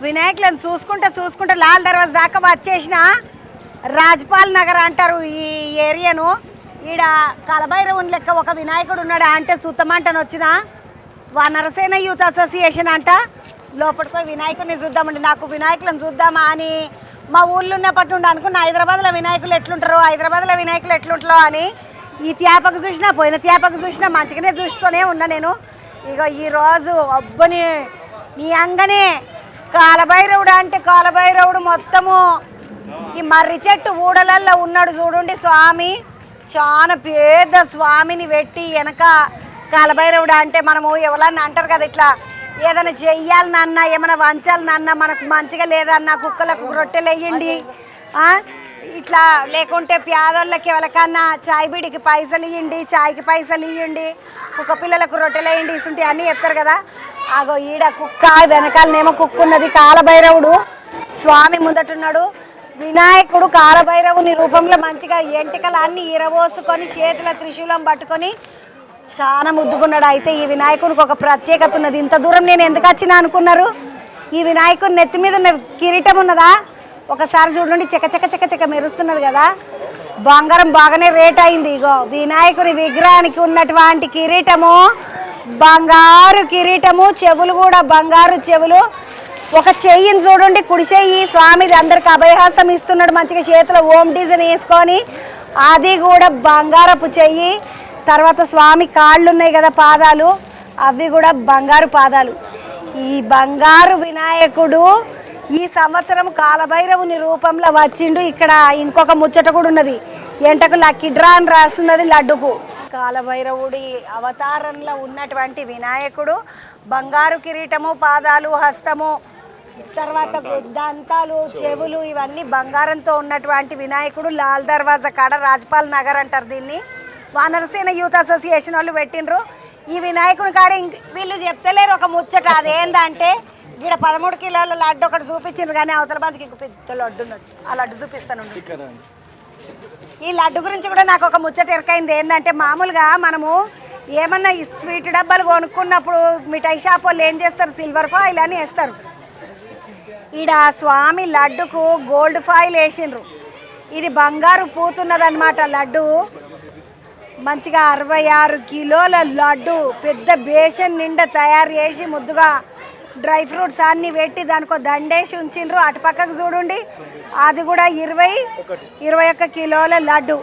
వినాయకులను చూసుకుంటా లాల్ దర్వాజా దాకా వచ్చేసిన. రాజ్పాల్ నగర్ అంటారు ఈ ఏరియాను. ఈడ కలభైరవుని లెక్క ఒక వినాయకుడు ఉన్నాడు అంటే సుత్తమంటని వచ్చిన నరసేన యూత్ అసోసియేషన్ అంట. లోపలికి పోయి వినాయకుడిని చూద్దామండి. నాకు వినాయకులను చూద్దామా అని మా ఊళ్ళో ఉన్నప్పటి నుండి అనుకున్న హైదరాబాద్లో వినాయకులు ఎట్లుంటారో అని. ఈ త్యాపకు చూసినా పోయిన త్యాపకు చూసినా మంచిగానే చూస్తూనే ఉన్నా నేను. ఇక ఈరోజు అబ్బని నీ అంగనే కాలభైరవుడు అంటే కాలభైరవుడు మొత్తము ఈ మర్రి చెట్టు ఊడలల్లో ఉన్నాడు చూడండి స్వామి. చాలా పెద్ద స్వామిని పెట్టి వెనక కాలభైరవుడు అంటే మనము ఎవరన్నా అంటారు కదా ఇట్లా ఏదైనా చెయ్యాలనన్నా ఏమైనా వంచాలనన్నా మనకు మంచిగా లేదన్నా కుక్కలకు రొట్టెలు వేయండి ఇట్లా లేకుంటే పేదోళ్ళకి ఎవరికన్నా చాయ్ బీడికి పైసలు ఇవ్వండి చాయ్కి పైసలు ఇవ్వండి కుక్క పిల్లలకు రొట్టెలు వేయండి ఇసుంటి అన్నీ చెప్తారు కదా. ఆగో ఈడ కుక్క వెనకాలనేమో కుక్క ఉన్నది. కాలభైరవుడు స్వామి ముందటున్నాడు. వినాయకుడు కాలభైరవుని రూపంలో మంచిగా ఎంటికలు అన్నీ ఇరవోసుకొని చేతుల త్రిశూలం పట్టుకొని చాలా ముద్దుకున్నాడు. అయితే ఈ వినాయకునికి ఒక ప్రత్యేకత ఉన్నది. ఇంత దూరం నేను ఎందుకు వచ్చినా అనుకున్నారు? ఈ వినాయకుని నెత్తి మీద ఉన్న కిరీటం ఉన్నదా ఒకసారి చూడండి. చెక్క మెరుస్తున్నది కదా. బంగారం బాగానే రేట్ అయింది. ఇగో వినాయకుని విగ్రహానికి ఉన్నటువంటి కిరీటము బంగారు కిరీటము, చెవులు కూడా బంగారు చెవులు. ఒక చెయ్యిని చూడండి కుడి చెయ్యి స్వామిది అందరికి అభయహాసం ఇస్తున్నాడు. మంచిగా చేతిలో ఓం డిజైన్ వేసుకొని అది కూడా బంగారపు చెయ్యి. తర్వాత స్వామి కాళ్ళు ఉన్నాయి కదా పాదాలు అవి కూడా బంగారు పాదాలు. ఈ బంగారు వినాయకుడు ఈ సంవత్సరం కాలభైరవుని రూపంలో వచ్చిండు. ఇక్కడ ఇంకొక ముచ్చట కూడా ఉన్నది. ఎంటకు లక్కీ డ్రా అని రాస్తున్నది లడ్డుకు. కాలభైరవుడి అవతారంలో ఉన్నటువంటి వినాయకుడు బంగారు కిరీటము, పాదాలు, హస్తము, తర్వాత దంతాలు, చెవులు ఇవన్నీ బంగారంతో ఉన్నటువంటి వినాయకుడు లాల్ దర్వాజా కాడ రాజ్పాల్ నగర్ అంటారు దీన్ని. వానరసేన యూత్ అసోసియేషన్ వాళ్ళు పెట్టిండ్రు ఈ వినాయకుని కాడ. వీళ్ళు చెప్తలేరు ఒక ముచ్చట. అదేందంటే ఇక్కడ 13 కిలోల లడ్డు ఒకటి చూపించిండ్రు కానీ అవతల బాధకి ఇంకో పెద్ద లడ్డు ఉన్నది. ఆ లడ్డు చూపిస్తాను. ఈ లడ్డు గురించి కూడా నాకు ఒక ముచ్చట ఎరకైంది. ఏంటంటే మామూలుగా మనము ఏమన్నా ఈ స్వీట్ డబ్బాలు కొనుక్కున్నప్పుడు మిఠాయి షాప్ వాళ్ళు ఏం చేస్తారు సిల్వర్ ఫాయిల్ అని వేస్తారు. ఈడ స్వామి లడ్డుకు గోల్డ్ ఫాయిల్ వేసిండ్రు. ఇది బంగారు పూతున్నదన్నమాట. లడ్డు మంచిగా 66 కిలోల లడ్డు పెద్ద బేషన్ నిండా తయారు చేసి ముద్దుగా డ్రై ఫ్రూట్స్ అన్నీ పెట్టి దానికో దండేసి ఉంచిండ్రు. అటు పక్కకు చూడండి అది కూడా 21 కిలోల లడ్డు.